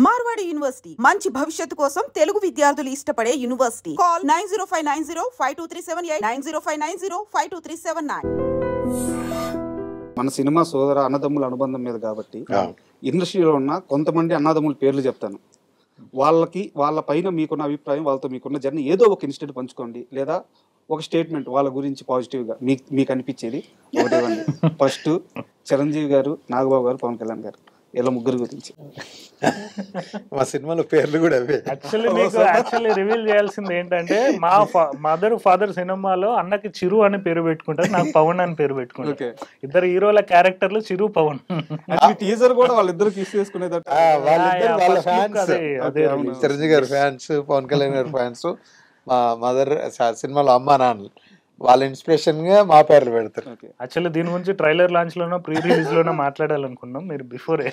Marwadi university మంచి భవిష్యత్తు కోసం తెలుగు విద్యార్థులు ఇష్టపడే యూనివర్సిటీ. కాల్ 9059052378 9059052379. మన సినిమా సోదర అన్నదమ్ముల అనుబంధం మీద కాబట్టి ఇండస్ట్రీలో ఉన్న కొంతమంది అన్నదమ్ముల పేర్లు చెప్తాను. వాళ్ళ పైన మీకున్న అభిప్రాయం, వాళ్ళతో మీకున్న జర్నీ ఏదో ఒక ఇన్సిడెంట్ పంచుకోండి, లేదా ఒక స్టేట్మెంట్ వాళ్ళ గురించి పాజిటివ్గా మీకు అనిపించేది ఒకటేవండి. ఫస్ట్ చిరంజీవి గారు, నాగబాబు గారు, పవన్ కళ్యాణ్ గారు, ఇలా ముగ్గురు గురించి. మా సినిమాలో పేర్లు కూడా అవే. యాక్చువల్లీ రివీల్ చేయాల్సింది ఏంటంటే, మా మదర్ ఫాదర్ సినిమాలో అన్నకి చిరు అని పేరు పెట్టుకుంటారు, నాకు పవన్ అని పేరు పెట్టుకుంటారు. ఇద్దరు హీరోల క్యారెక్టర్లు చిరు, పవన్. టీజర్ కూడా వాళ్ళిద్దరు కిస్ చేసుకునేదట. చిరంజీవి గారి ఫ్యాన్స్, పవన్ కళ్యాణ్ గారి ఫ్యాన్స్. మా మదర్ సినిమాలో అమ్మా నాన్న వాళ్ళ ఇన్స్పిరేషన్ గా మా పేర్లు పెడతారు. యాక్చువల్లీ దీని గురించి ట్రైలర్ లాంచ్ లోనో ప్రీ రిలీజ్ లోనో మాట్లాడాలనుకున్నాం, మీరు బిఫోరే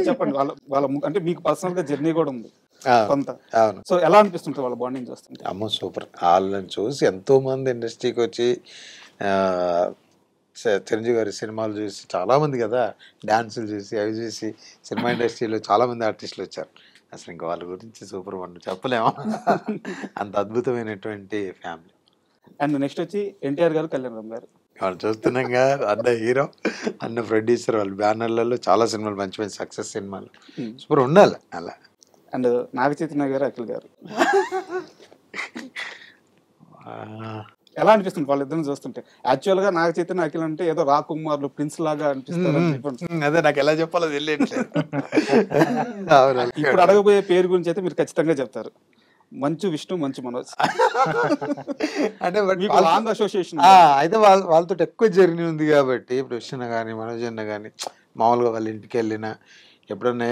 చెప్పండి. వాళ్ళ అంటే మీకు పర్సనల్ గా జర్నీ కూడా ఉంది కొంత. సో ఎలా అనిపిస్తుంది వాళ్ళ బాండింగ్ చూస్తుంటే? అమ్మ సూపర్. వాళ్ళని చూసి ఎంతో మంది ఇండస్ట్రీకి వచ్చి చిరంజీవి గారి సినిమాలు చూసి చాలా మంది కదా, డాన్సులు చూసి అవి చూసి సినిమా ఇండస్ట్రీలో చాలా మంది ఆర్టిస్టులు వచ్చారు. అసలు ఇంకా వాళ్ళ గురించి సూపర్ మనం చెప్పలేము. అంత అద్భుతమైనటువంటి ఫ్యామిలీ. అండ్ నెక్స్ట్ వచ్చి ఎన్టీఆర్ గారు, కళ్యాణ్ రామ్ గారు. వాళ్ళు చూస్తున్నాం కదా, అన్న హీరో, అన్న ప్రొడ్యూసర్. వాళ్ళ బ్యానర్లలో చాలా సినిమాలు, మంచి మంచి సక్సెస్ సినిమాలు సూపర్ ఉండాలి అలా. అండ్ నాగ చైతన్య గారు, అఖిల్ గారు. ఎలా అనిపిస్తుంది వాళ్ళిద్దరిని చూస్తుంటే? యాక్చువల్ గా నాగ చైతన్య, అఖిల్ అంటే ఏదో రాకుమార్లు, ప్రిన్స్ లాగా అనిపిస్తారు. అదే నాకు ఎలా చెప్పాలో తెలియట్లేదు. ఇప్పుడు అడగబోయే పేరు గురించి అయితే మీరు ఖచ్చితంగా చెప్తారు. మంచు విష్ణు, మంచు మనోజ్. అంటే లాంగ్ అసోసియేషన్ అయితే వాళ్ళతో ఎక్కువ జర్నీ ఉంది కాబట్టి, ఇప్పుడు విష్ణు కానీ మనోజ్ అన్న కానీ మామూలుగా వాళ్ళ ఇంటికి వెళ్ళినా, ఎప్పుడన్నా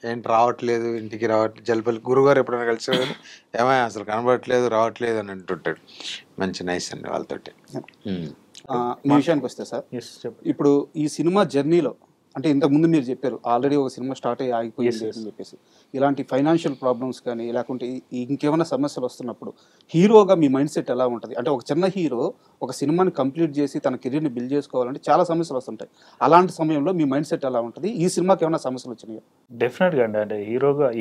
ఏంటి రావట్లేదు, ఇంటికి రావట్లేదు, జలపల్లి గురుగారు ఎప్పుడైనా కలిసి ఏమైనా అసలు కనబడట్లేదు, రావట్లేదు అని అంటుంటాడు. మంచి నైస్ అండి వాళ్ళతోటి. మీ విషయానికి వస్తే సార్, ఇప్పుడు ఈ సినిమా జర్నీలో అంటే ఇంతకుముందు మీరు చెప్పారు ఆల్రెడీ ఒక సినిమా స్టార్ట్ అయ్యి ఆగిపోయింది అని చెప్పేసి, ఇలాంటి ఫైనాన్షియల్ ప్రాబ్లమ్స్ కానీ లేకుంటే ఇంకేమైనా సమస్యలు వస్తున్నప్పుడు హీరోగా మీ మైండ్ సెట్ ఎలా ఉంటుంది? అంటే ఒక చిన్న హీరో ఒక సినిమాని కంప్లీట్ చేసి తన కెరీర్ని బిల్డ్ చేసుకోవాలంటే చాలా సమస్యలు వస్తుంటాయి. అలాంటి సమయంలో మీ మైండ్ సెట్ ఎలా ఉంటుంది? ఈ సినిమాకి ఏమైనా సమస్యలు వచ్చినాయా? డెఫినెట్గా అండి. అంటే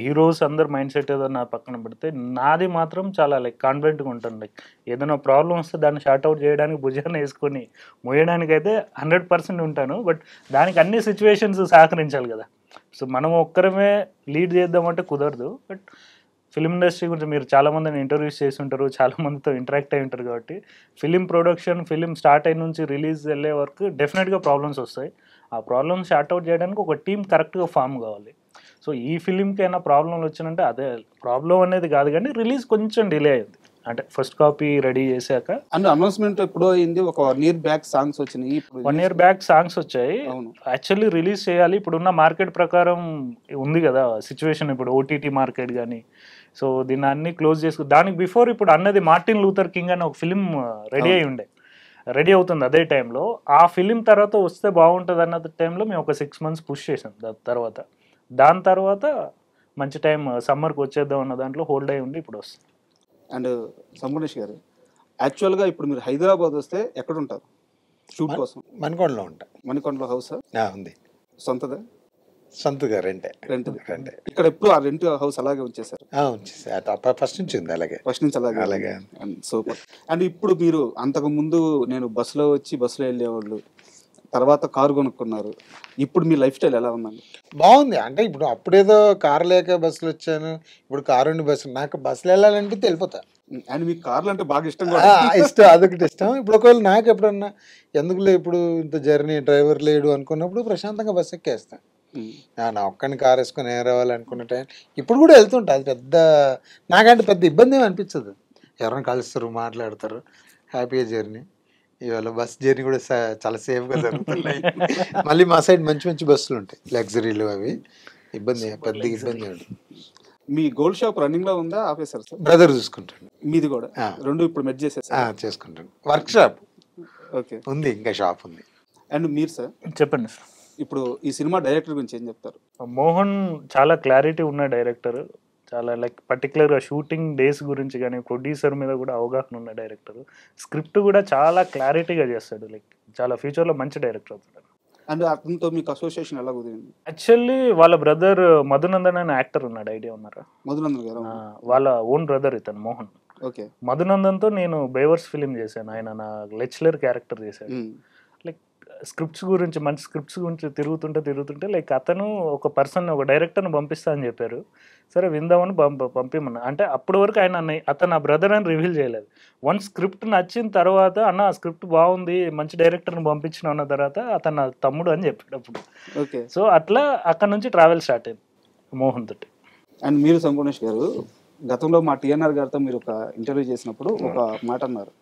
హీరోస్ అందరు మైండ్ సెట్ ఏదో నా పక్కన పెడితే, నాది మాత్రం చాలా కాన్ఫిడెంట్గా ఉంటాను. ఏదైనా ప్రాబ్లమ్ వస్తే దాన్ని షార్ట్అవుట్ చేయడానికి భుజాన్ని వేసుకొని మోయడానికి అయితే 100% ఉంటాను. బట్ దానికి అన్ని సిచ్యువేషన్స్ సహకరించాలి కదా. సో మనం ఒక్కరమే లీడ్ చేద్దామంటే కుదరదు. బట్ ఫిలిం ఇండస్ట్రీ గురించి మీరు చాలామందిని ఇంటర్వ్యూస్ చేసి ఉంటారు, చాలామందితో ఇంటరాక్ట్ అయి ఉంటారు కాబట్టి ఫిలిం ప్రొడక్షన్, ఫిలిం స్టార్ట్ అయిన నుంచి రిలీజ్ వెళ్ళే వరకు డెఫినెట్గా ప్రాబ్లమ్స్ వస్తాయి. ఆ ప్రాబ్లమ్స్ షార్ట్అవుట్ చేయడానికి ఒక టీం కరెక్ట్గా ఫామ్ కావాలి. సో ఈ ఫిలింకి అయినా ప్రాబ్లంలు వచ్చినంటే అదే ప్రాబ్లం అనేది కాదు, కానీ రిలీజ్ కొంచెం డిలే అయింది. అంటే ఫస్ట్ కాపీ రెడీ చేశాక అనౌన్స్మెంట్ ఎప్పుడో అయింది. ఒక 1 year బ్యాక్ సాంగ్స్ వచ్చినాయి, 1 year బ్యాక్ సాంగ్స్ వచ్చాయి. యాక్చువల్లీ రిలీజ్ చేయాలి. ఇప్పుడున్న మార్కెట్ ప్రకారం ఉంది కదా సిచ్యువేషన్, ఇప్పుడు ఓటీటీ మార్కెట్ కానీ. సో దీన్ని అన్ని క్లోజ్ చేసుకు దానికి బిఫోర్ ఇప్పుడు అన్నది మార్టిన్ లూథర్ కింగ్ అని ఒక ఫిలిం రెడీ అవుతుంది అదే టైంలో. ఆ ఫిలిం తర్వాత వస్తే బాగుంటుంది అన్న టైంలో మేము ఒక 6 months పుష్ చేసాం. దాని తర్వాత మంచి టైం సమ్మర్కి వచ్చేద్దాం అన్న దాంట్లో హోల్డ్ అయి ఉండి ఇప్పుడు వస్తుంది. అండ్ సంపూర్ణేష్ గారు, యాక్చువల్గా ఇప్పుడు మీరు హైదరాబాద్ వస్తే ఎక్కడ ఉంటారు షూట్ కోసం? మణికొండలో ఉంటా. మణికొండలో హౌసా ఉంది? సొంతదా? సొంతగా రెంటే. ఇక్కడ ఎప్పుడు ఆ రెంట్ హౌస్ అలాగే ఉంచేసారు? ఫస్ట్ నుంచి ఉంది అలాగే. ఫస్ట్ నుంచి అలాగే. సూపర్. అండ్ ఇప్పుడు మీరు అంతకు ముందు నేను బస్సులో వెళ్ళేవాళ్ళు, తర్వాత కారు కొనుక్కున్నారు. ఇప్పుడు మీ లైఫ్ స్టైల్ ఎలా ఉందండి? బాగుంది. అంటే ఇప్పుడు అప్పుడేదో కారు లేక బస్సులు వచ్చాను, ఇప్పుడు కారు ఉండి బస్సు. నాకు బస్సులు వెళ్ళాలంటే వెళ్ళిపోతా. అండ్ మీకు కార్లు అంటే బాగా ఇష్టం? అదొకటి ఇష్టం. ఇప్పుడు ఒకవేళ నాకు ఎప్పుడన్నా ఎందుకులే ఇప్పుడు ఇంత జర్నీ, డ్రైవర్ లేడు అనుకున్నప్పుడు ప్రశాంతంగా బస్సు ఎక్కేస్తాను. నా ఒక్కడిని కారు వేసుకొని రావాలనుకున్న టైం ఇప్పుడు కూడా వెళ్తుంటా. అది నాకంటే పెద్ద ఇబ్బంది ఏమి అనిపించదు. ఎవరైనా కలుస్తారు, మాట్లాడతారు, హ్యాపీగా జర్నీ. ఇవాళ బస్ జర్నీ కూడా చాలా సేఫ్గా జరుగుతున్నాయి. మళ్ళీ మా సైడ్ మంచి మంచి బస్సులు ఉంటాయి, లగ్జరీలు. అవి పెద్ద ఇబ్బంది ఉంటుంది. మీ గోల్డ్ షాప్ రన్నింగ్ లో ఉందా, ఆఫీసర్? బ్రదర్ చూసుకుంటాడు. మీది కూడా? రెండు ఇప్పుడు మెర్జ్ చేసేసి చేసుకుంటాను. వర్క్ షాప్ ఓకే ఉంది, ఇంకా షాప్ ఉంది. అండ్ మీరు సార్ చెప్పండి సార్. ఇప్పుడు ఈ సినిమా డైరెక్టర్ గురించి ఏం చెప్తారు? మోహన్ చాలా క్లారిటీ ఉన్న డైరెక్టర్. చాలా పర్టికులర్గా షూటింగ్ డేస్ గురించి కానీ ప్రొడ్యూసర్ మీద కూడా అవగాహన ఉన్న డైరెక్టర్. స్క్రిప్ట్ కూడా చాలా క్లారిటీగా చేస్తాడు. చాలా ఫ్యూచర్లో మంచి డైరెక్టర్ అవుతాడు. అండ్ అతనితో మీకు అసోసియేషన్ ఎలా కుదిరింది? యాక్చువల్లీ వాళ్ళ బ్రదర్ మధునందన్ అనే యాక్టర్ ఉన్నాడు, ఐడియా ఉన్నారా? మధునందన్ గారు? వాళ్ళ ఓన్ బ్రదర్ ఇతను మోహన్. ఓకే. మధునందన్తో నేను బేవర్స్ ఫిలిం చేశాను, ఆయన నా లెక్చరర్ క్యారెక్టర్ చేశాడు. లైక్ స్క్రిప్ట్స్ గురించి, మంచి స్క్రిప్ట్స్ గురించి తిరుగుతుంటే లైక్ అతను ఒక పర్సన్, ఒక డైరెక్టర్ని పంపిస్తా అని చెప్పారు. సరే విందామని పంపిమన్నా. అంటే అప్పటి వరకు అతను నా బ్రదర్ అని రివీల్ చేయలేదు. వన్ స్క్రిప్ట్ నచ్చిన తర్వాత, అన్న ఆ స్క్రిప్ట్ బాగుంది, మంచి డైరెక్టర్ని పంపించిన అన్న తర్వాత అతను నా తమ్ముడు అని చెప్పాడు అప్పుడు. ఓకే. సో అట్లా అక్కడ నుంచి ట్రావెల్ స్టార్ట్ అయింది మోహన్ తోటి. అండ్ మీరు సంపూర్ణేష్ గారు గతంలో మా టిఎన్ఆర్ గారితో మీరు ఒక ఇంటర్వ్యూ చేసినప్పుడు ఒక మాట అన్నారు,